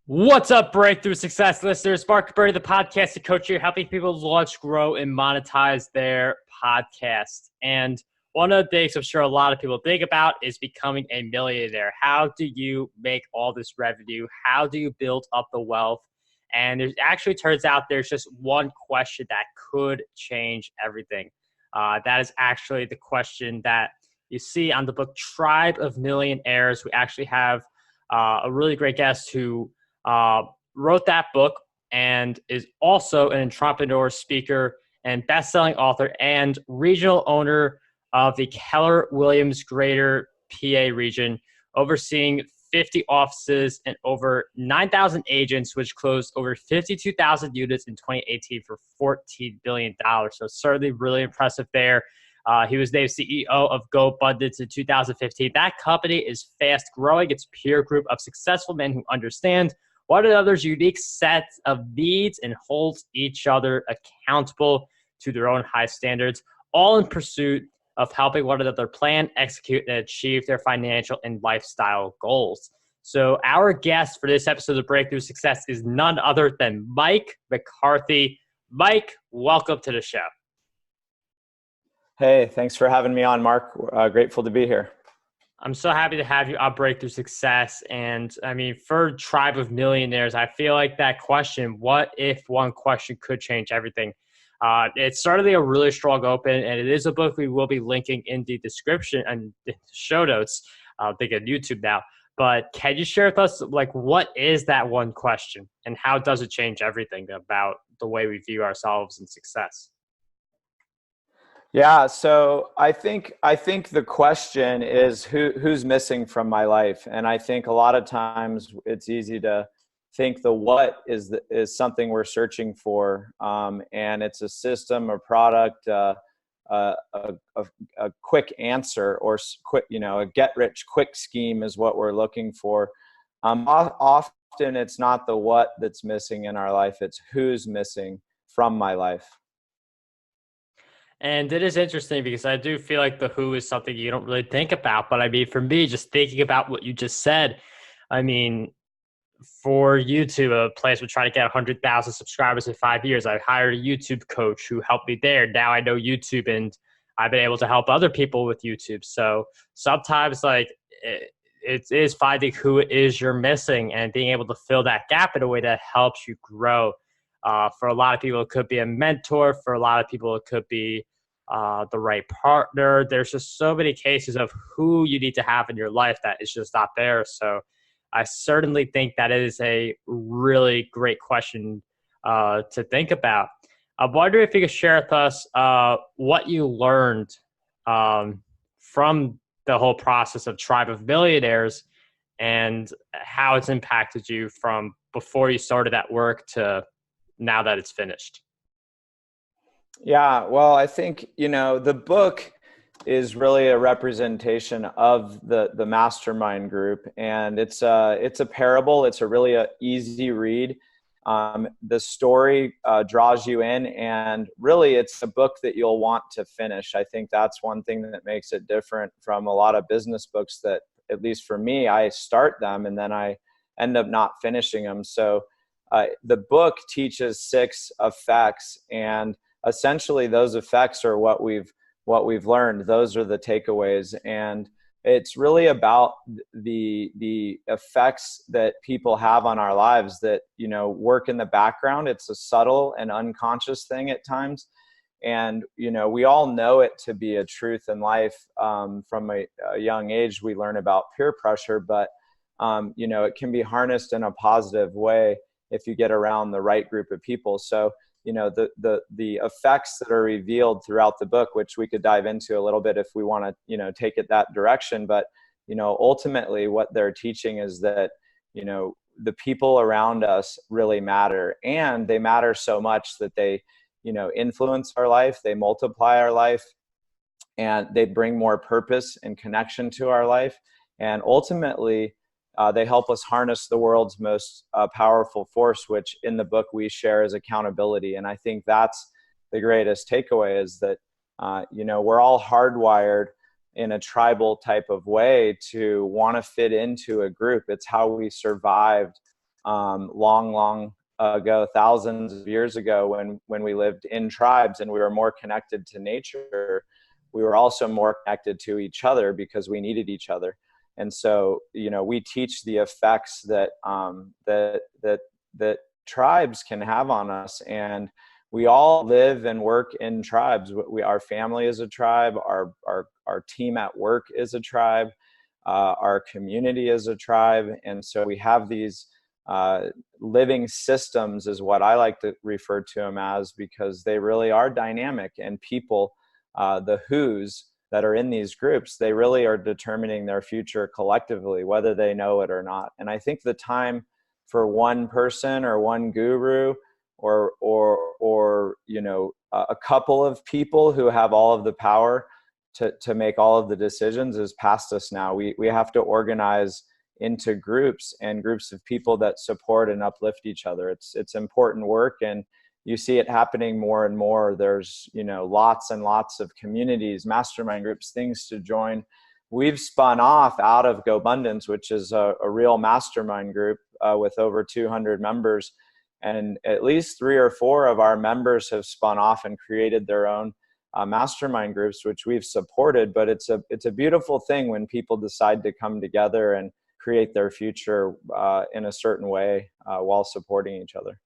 What's up, Breakthrough Success listeners? Marc Guberti, the podcast coach here, helping people launch, grow, and monetize their podcast. And one of the things I'm sure a lot of people think about is becoming a millionaire. How do you make all this revenue? How do you build up the wealth? And it actually turns out there's just one question that could change everything. That is actually the question that you see on the book Tribe of Millionaires. We actually have a really great guest who wrote that book and is also an entrepreneur, speaker, and best-selling author and regional owner of the Keller Williams Greater PA region, overseeing 50 offices and over 9,000 agents, which closed over 52,000 units in 2018 for $14 billion. So certainly really impressive there. He was named CEO of GoBundance in 2015. That company is fast growing. It's a peer group of successful men who understand one another's unique sets of needs and holds each other accountable to their own high standards, all in pursuit of helping one another plan, execute, and achieve their financial and lifestyle goals. So our guest for this episode of Breakthrough Success is none other than Mike McCarthy. Mike, welcome to the show. Hey, thanks for having me on, Mark. Grateful to be here. I'm so happy to have you on Breakthrough Success. And I mean, for Tribe of Millionaires, I feel like that question, what if one question could change everything? It's certainly a really strong open, and it is a book we will be linking in the description and the show notes. I think on YouTube now. But can you share with us, like, what is that one question and how does it change everything about the way we view ourselves and success? Yeah, so I think the question is who's missing from my life, and I think a lot of times it's easy to think the what is something we're searching for, and it's a system, a product, a quick answer, or quick, a get rich quick scheme is what we're looking for. Often it's not the what that's missing in our life; it's who's missing from my life. And it is interesting because I do feel like the who is something you don't really think about. But I mean, for me, just thinking about what you just said, I mean, for YouTube, a place would try to get 100,000 subscribers in 5 years. I hired a YouTube coach who helped me there. Now I know YouTube and I've been able to help other people with YouTube. So sometimes like it is finding who it is you're missing and being able to fill that gap in a way that helps you grow. For a lot of people, it could be a mentor. For a lot of people, it could be the right partner. There's just so many cases of who you need to have in your life that is just not there. So I certainly think that is a really great question to think about. I wonder if you could share with us what you learned from the whole process of Tribe of Millionaires and how it's impacted you from before you started that work to now that it's finished. Yeah, well, I think, the book is really a representation of the Mastermind Group, and it's a parable. It's a really easy read. The story draws you in, and really it's a book that you'll want to finish. I think that's one thing that makes it different from a lot of business books that, at least for me, I start them and then I end up not finishing them. So the book teaches 6 effects, and essentially those effects are what we've learned. Those are the takeaways, and it's really about the effects that people have on our lives that work in the background. It's a subtle and unconscious thing at times, and we all know it to be a truth in life. From a young age, we learn about peer pressure, but it can be harnessed in a positive way if you get around the right group of people. So, the effects that are revealed throughout the book, which we could dive into a little bit if we want to, take it that direction. But, ultimately what they're teaching is that, the people around us really matter, and they matter so much that they, influence our life, they multiply our life, and they bring more purpose and connection to our life. And ultimately, they help us harness the world's most powerful force, which in the book we share as accountability. And I think that's the greatest takeaway, is that, we're all hardwired in a tribal type of way to want to fit into a group. It's how we survived long ago, thousands of years ago, when we lived in tribes and we were more connected to nature, we were also more connected to each other because we needed each other. And so, we teach the effects that that tribes can have on us. And we all live and work in tribes. Our family is a tribe. Our team at work is a tribe. Our community is a tribe. And so we have these living systems, is what I like to refer to them as, because they really are dynamic. And people, the who's that are in these groups, they really are determining their future collectively, whether they know it or not. And I think the time for one person or one guru or a couple of people who have all of the power to make all of the decisions is past us now. We have to organize into groups and groups of people that support and uplift each other. It's important work, and you see it happening more and more. There's lots and lots of communities, mastermind groups, things to join. We've spun off out of GoBundance, which is a real mastermind group with over 200 members, and at least 3 or 4 of our members have spun off and created their own mastermind groups, which we've supported. But it's a beautiful thing when people decide to come together and create their future in a certain way while supporting each other.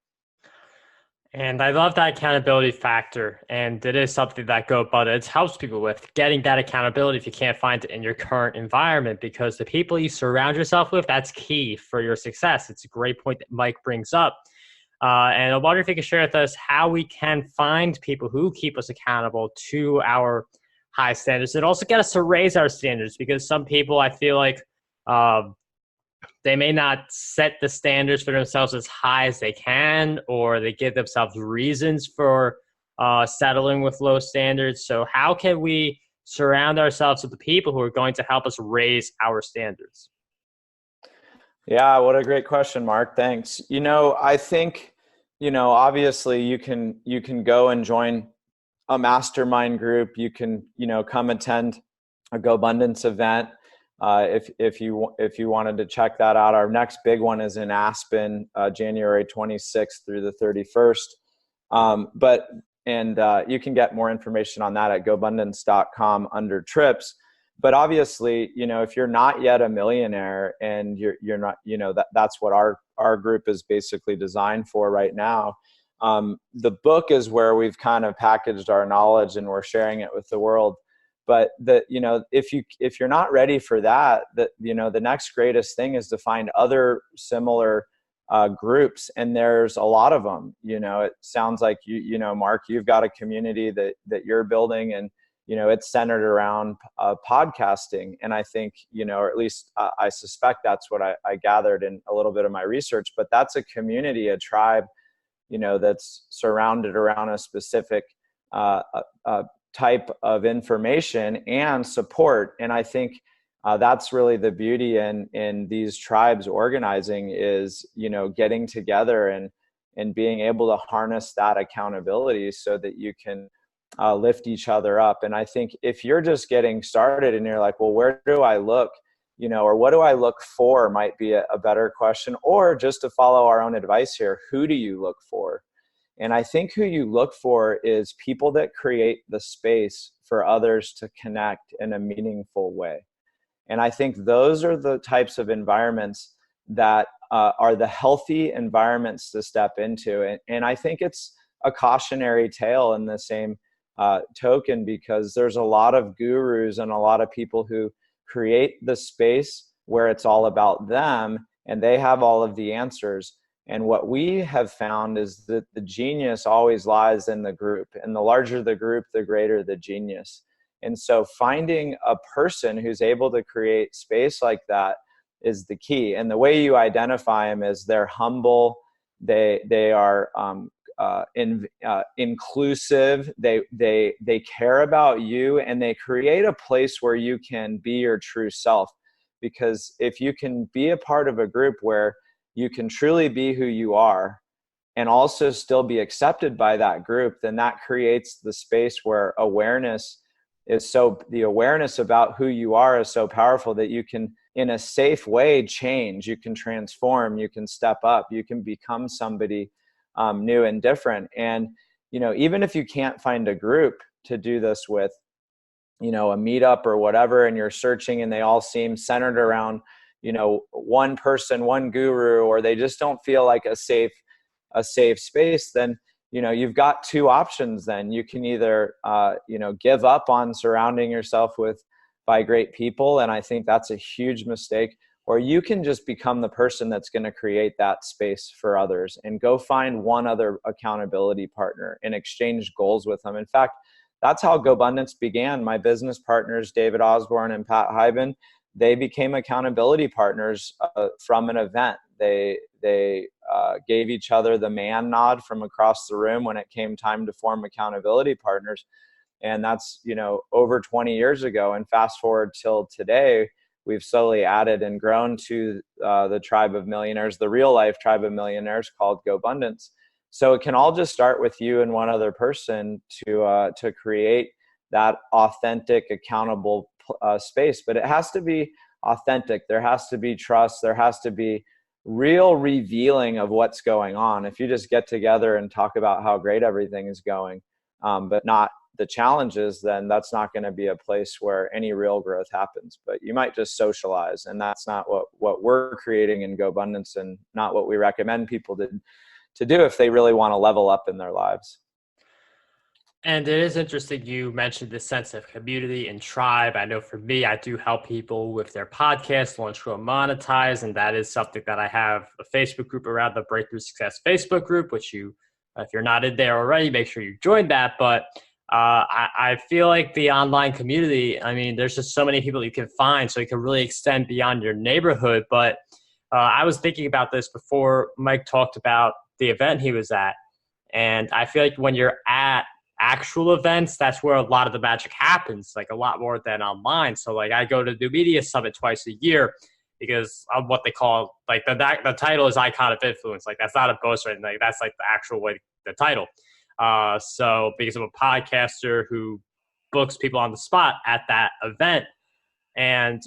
And I love that accountability factor. And it is something that GoBundance helps people with, getting that accountability if you can't find it in your current environment, because the people you surround yourself with, that's key for your success. It's a great point that Mike brings up. And I wonder if you could share with us how we can find people who keep us accountable to our high standards, and also get us to raise our standards, because some people, I feel like, they may not set the standards for themselves as high as they can, or they give themselves reasons for settling with low standards. So how can we surround ourselves with the people who are going to help us raise our standards? Yeah, what a great question, Mark. Thanks. I think, obviously you can go and join a mastermind group. You can, come attend a GoBundance event. If you wanted to check that out, our next big one is in Aspen, January 26th through the 31st. You can get more information on that at GoBundance.com under trips. But obviously, if you're not yet a millionaire and you're not, that's what our group is basically designed for right now. The book is where we've kind of packaged our knowledge and we're sharing it with the world. But if you're not ready for that, the next greatest thing is to find other similar groups, and there's a lot of them. It sounds like Mark, you've got a community that you're building, and it's centered around podcasting. And I think or at least I suspect that's what I gathered in a little bit of my research. But that's a community, a tribe, that's surrounded around a specific type of information and support. And I think that's really the beauty in these tribes organizing is, getting together and being able to harness that accountability so that you can lift each other up. And I think if you're just getting started and you're like, well, where do I look? Or what do I look for might be a better question. Or just to follow our own advice here, who do you look for? And I think who you look for is people that create the space for others to connect in a meaningful way. And I think those are the types of environments that are the healthy environments to step into. And I think it's a cautionary tale in the same token, because there's a lot of gurus and a lot of people who create the space where it's all about them and they have all of the answers. And what we have found is that the genius always lies in the group, and the larger the group, the greater the genius. And so finding a person who's able to create space like that is the key. And the way you identify them is they're humble, they are inclusive, they care about you, and they create a place where you can be your true self. Because if you can be a part of a group where you can truly be who you are and also still be accepted by that group, then that creates the space where the awareness about who you are is so powerful that you can in a safe way, change. You can transform, you can step up, you can become somebody new and different. And, even if you can't find a group to do this with, a meetup or whatever, and you're searching and they all seem centered around, one person, one guru, or they just don't feel like a safe space, then, you've got two options. Then you can either, give up on surrounding yourself by great people. And I think that's a huge mistake. Or you can just become the person that's going to create that space for others and go find one other accountability partner and exchange goals with them. In fact, that's how GoBundance began. My business partners, David Osborne and Pat Hyben, they became accountability partners from an event. They gave each other the man nod from across the room when it came time to form accountability partners. And that's, over 20 years ago. And fast forward till today, we've slowly added and grown to the tribe of millionaires, the real life tribe of millionaires called GoBundance. So it can all just start with you and one other person to create that authentic, accountable space. But it has to be authentic. There has to be trust. There has to be real revealing of what's going on. If you just get together and talk about how great everything is going, but not the challenges, then that's not going to be a place where any real growth happens. But you might just socialize, and that's not what we're creating in GoBundance, and not what we recommend people to do if they really want to level up in their lives. And it is interesting you mentioned the sense of community and tribe. I know for me, I do help people with their podcast, launch, grow, monetize. And that is something that I have a Facebook group around, the Breakthrough Success Facebook group, which if you're not in there already, make sure you join that. But I feel like the online community, there's just so many people you can find, so you can really extend beyond your neighborhood. But I was thinking about this before Mike talked about the event he was at. And I feel like when you're at actual events, that's where a lot of the magic happens, like a lot more than online. So like I go to the media summit twice a year because of what they call, like the title is Icon of Influence. Like that's not a boast or anything. Like that's like the actual way, the title. So because I'm a podcaster who books people on the spot at that event, and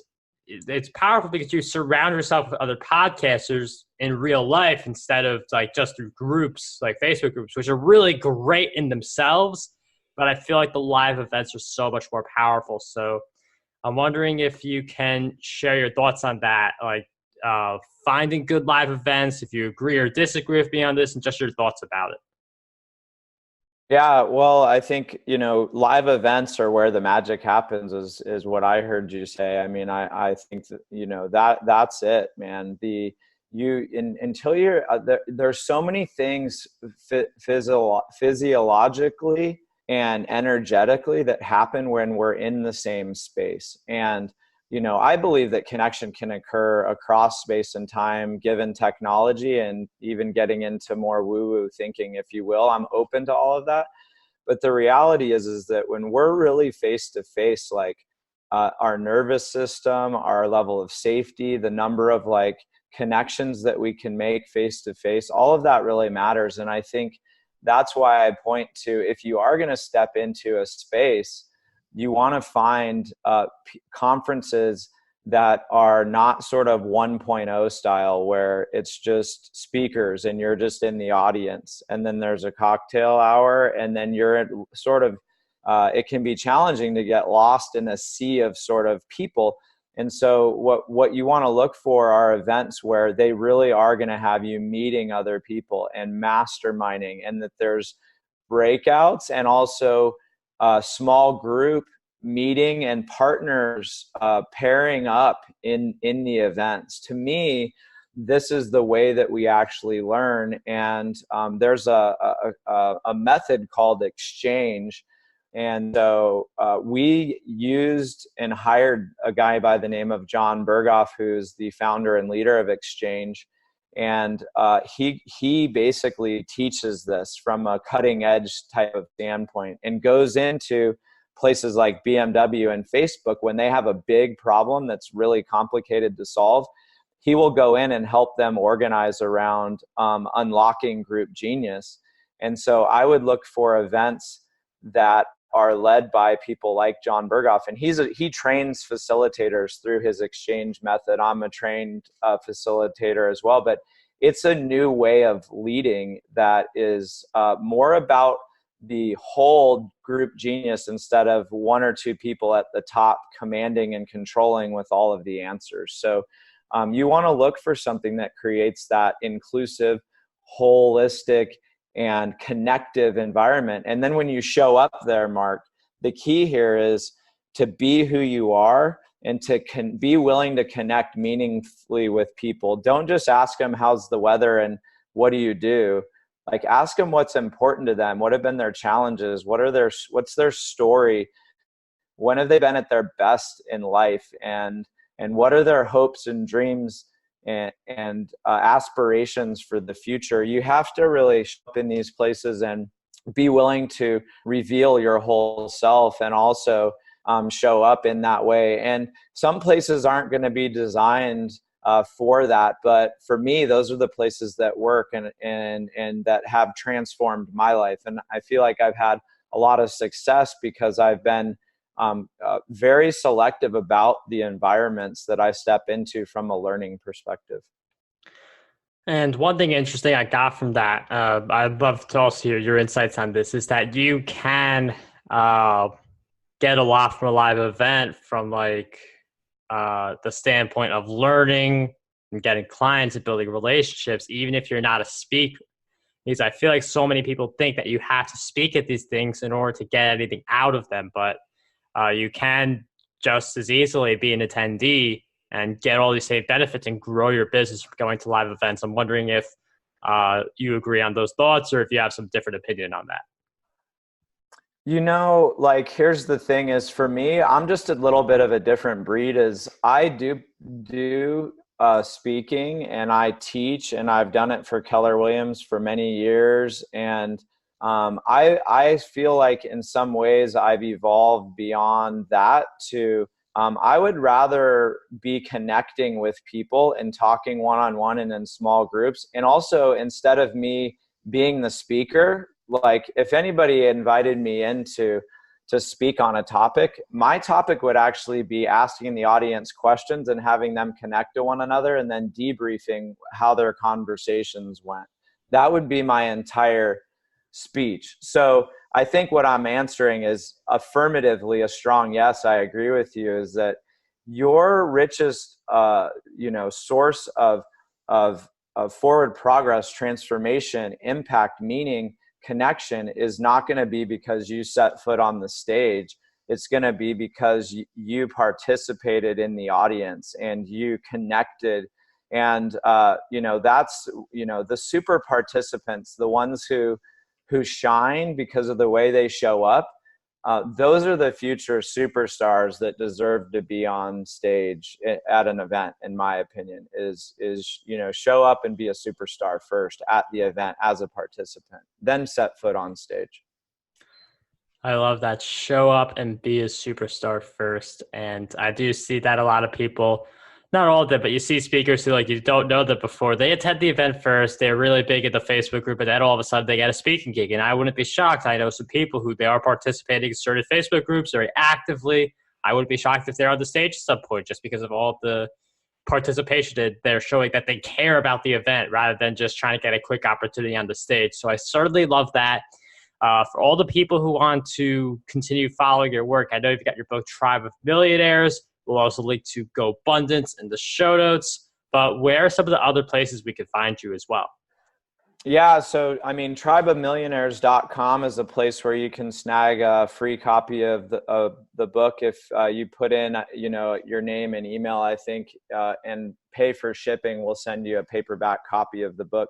it's powerful because you surround yourself with other podcasters in real life instead of like just through groups like Facebook groups, which are really great in themselves. But I feel like the live events are so much more powerful. So I'm wondering if you can share your thoughts on that, like finding good live events, if you agree or disagree with me on this, and just your thoughts about it. Yeah, well, I think, live events are where the magic happens is what I heard you say. I think that, that's it, man. Until you're there's so many things physiologically and energetically that happen when we're in the same space. And I believe that connection can occur across space and time, given technology, and even getting into more woo-woo thinking, if you will. I'm open to all of that. But the reality is that when we're really face to face, like our nervous system, our level of safety, the number of like connections that we can make face to face, all of that really matters. And I think that's why I point to, if you are going to step into a space, you want to find conferences that are not sort of 1.0 style, where it's just speakers and you're just in the audience, and then there's a cocktail hour, and then you're sort of, it can be challenging to get lost in a sea of sort of people. And so what you want to look for are events where they really are going to have you meeting other people and masterminding, and that there's breakouts and also small group meeting and partners pairing up in the events. To me, this is the way that we actually learn. And there's a method called exchange. And so we used and hired a guy by the name of John Berghoff, who's the founder and leader of Exchange. And he basically teaches this from a cutting edge type of standpoint, and goes into places like BMW and Facebook when they have a big problem that's really complicated to solve. He will go in and help them organize around unlocking group genius. And so I would look for events that are led by people like John Berghoff, and he trains facilitators through his exchange method. I'm a trained facilitator as well, but it's a new way of leading that is more about the whole group genius instead of one or two people at the top commanding and controlling with all of the answers. So you want to look for something that creates that inclusive, holistic, and connective environment. And then when you show up there, Mark, the key here is to be who you are and to be willing to connect meaningfully with people. Don't just ask them, how's the weather and what do you do? Like, ask them what's important to them. What have been their challenges? What's their story? When have they been at their best in life? And what are their hopes and dreams and aspirations for the future? You have to really show up in these places and be willing to reveal your whole self and also show up in that way. And some places aren't going to be designed for that, but for me, those are the places that work and that have transformed my life. And I feel like I've had a lot of success because I've been very selective about the environments that I step into from a learning perspective. And one thing interesting I got from that, I'd love to also hear your insights on this, is that you can get a lot from a live event from like the standpoint of learning and getting clients and building relationships, even if you're not a speaker. Because I feel like so many people think that you have to speak at these things in order to get anything out of them, but you can just as easily be an attendee and get all these same benefits and grow your business from going to live events. I'm wondering if you agree on those thoughts or if you have some different opinion on that. You know, like, here's the thing is, for me, I'm just a little bit of a different breed. Is I do speaking and I teach, and I've done it for Keller Williams for many years. And I feel like in some ways I've evolved beyond that to I would rather be connecting with people and talking one-on-one and in small groups. And also, instead of me being the speaker, like if anybody invited me in to speak on a topic, my topic would actually be asking the audience questions and having them connect to one another and then debriefing how their conversations went. That would be my entire speech. So I think what I'm answering is affirmatively a strong yes. I agree with you. Is that your richest, source of forward progress, transformation, impact, meaning, connection is not going to be because you set foot on the stage. It's going to be because you participated in the audience and you connected. And that's the super participants, the ones who shine because of the way they show up. Those are the future superstars that deserve to be on stage at an event, in my opinion, is show up and be a superstar first at the event as a participant, then set foot on stage. I love that. Show up and be a superstar first. And I do see that a lot of people, not all of them, but you see speakers who, like, you don't know that before they attend the event first. They're really big in the Facebook group, and then all of a sudden they get a speaking gig. And I wouldn't be shocked. I know some people who they are participating in certain Facebook groups very actively. I wouldn't be shocked if they're on the stage at some point just because of all the participation that they're showing that they care about the event rather than just trying to get a quick opportunity on the stage. So I certainly love that. For all the people who want to continue following your work, I know you've got your book, Tribe of Millionaires. We'll also link to GoBundance in the show notes. But where are some of the other places we can find you as well? Yeah, so I mean, tribeofmillionaires.com is a place where you can snag a free copy of the book if you put in your name and email, I think, and pay for shipping. We'll send you a paperback copy of the book.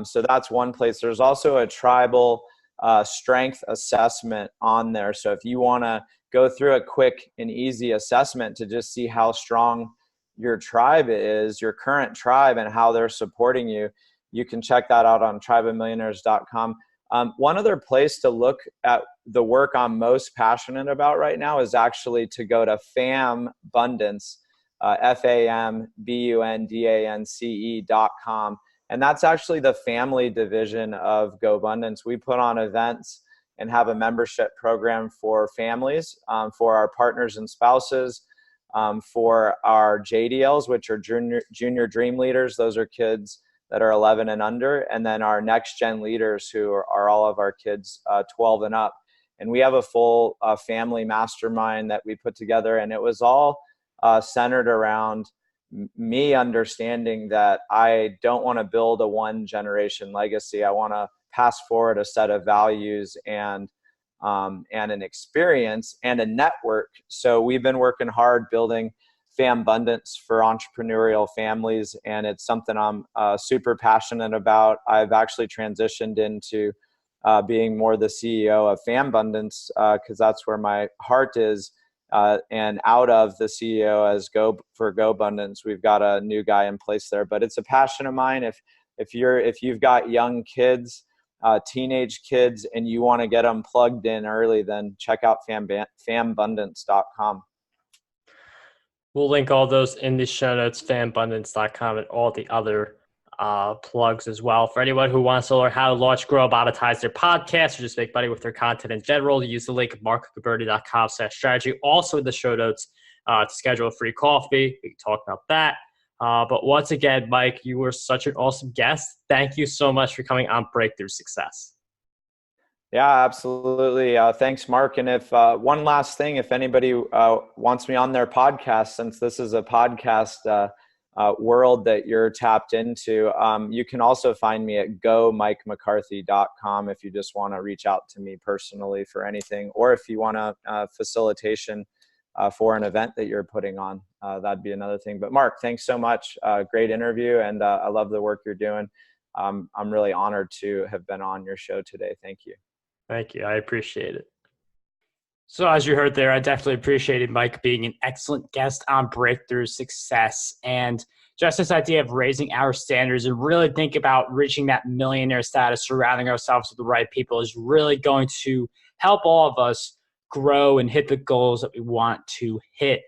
So that's one place. There's also a tribal strength assessment on there. So if you want to go through a quick and easy assessment to just see how strong your tribe is, your current tribe, and how they're supporting you, you can check that out on tribeofmillionaires.com. One other place to look at the work I'm most passionate about right now is actually to go to FAMBundance, FAMBUNDANCE.com. And that's actually the family division of GoBundance. We put on events and have a membership program for families, for our partners and spouses, for our JDLs, which are junior dream leaders. Those are kids that are 11 and under, and then our next gen leaders, who are all of our kids 12 and up. And we have a full family mastermind that we put together, and it was all centered around me understanding that I don't want to build a one generation legacy. I want to pass forward a set of values and an experience and a network. So we've been working hard building FamBundance for entrepreneurial families, and it's something I'm super passionate about. I've actually transitioned into being more the CEO of FamBundance because that's where my heart is. And out of the CEO for GoBundance, we've got a new guy in place there. But it's a passion of mine. If you've got young kids, teenage kids, and you want to get them plugged in early, then check out FamBundance.com. We'll link all those in the show notes, FamBundance.com, and all the other plugs as well. For anyone who wants to learn how to launch, grow, monetize their podcast, or just make money with their content in general, use the link marcguberti.com/strategy. Also in the show notes to schedule a free coffee. We can talk about that. But once again, Mike, you were such an awesome guest. Thank you so much for coming on Breakthrough Success. Yeah, absolutely. Thanks, Mark. And if one last thing, if anybody wants me on their podcast, since this is a podcast world that you're tapped into, you can also find me at gomikemccarthy.com if you just want to reach out to me personally for anything, or if you want a facilitation for an event that you're putting on, that'd be another thing. But Mark, thanks so much. Great interview, and I love the work you're doing. I'm really honored to have been on your show today. Thank you. Thank you. I appreciate it. So as you heard there, I definitely appreciated Mike being an excellent guest on Breakthrough Success, and just this idea of raising our standards and really think about reaching that millionaire status, surrounding ourselves with the right people, is really going to help all of us grow and hit the goals that we want to hit.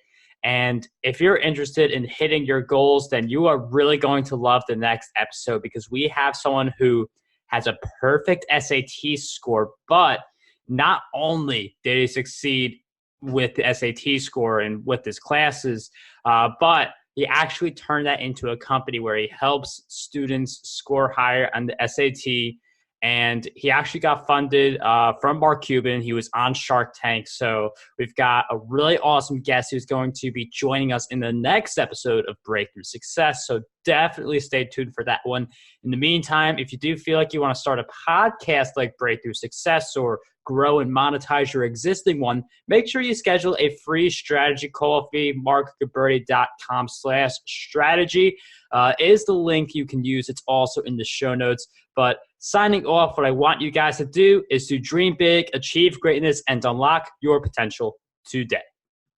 And if you're interested in hitting your goals, then you are really going to love the next episode, because we have someone who has a perfect SAT score, but not only did he succeed with the SAT score and with his classes, but he actually turned that into a company where he helps students score higher on the SAT. And he actually got funded from Marc Cuban. He was on Shark Tank. So we've got a really awesome guest who's going to be joining us in the next episode of Breakthrough Success. So definitely stay tuned for that one. In the meantime, if you do feel like you want to start a podcast like Breakthrough Success, or grow and monetize your existing one, make sure you schedule a free strategy coffee. marcguberti.com/strategy is the link you can use. It's also in the show notes. But signing off, what I want you guys to do is to dream big, achieve greatness, and unlock your potential today.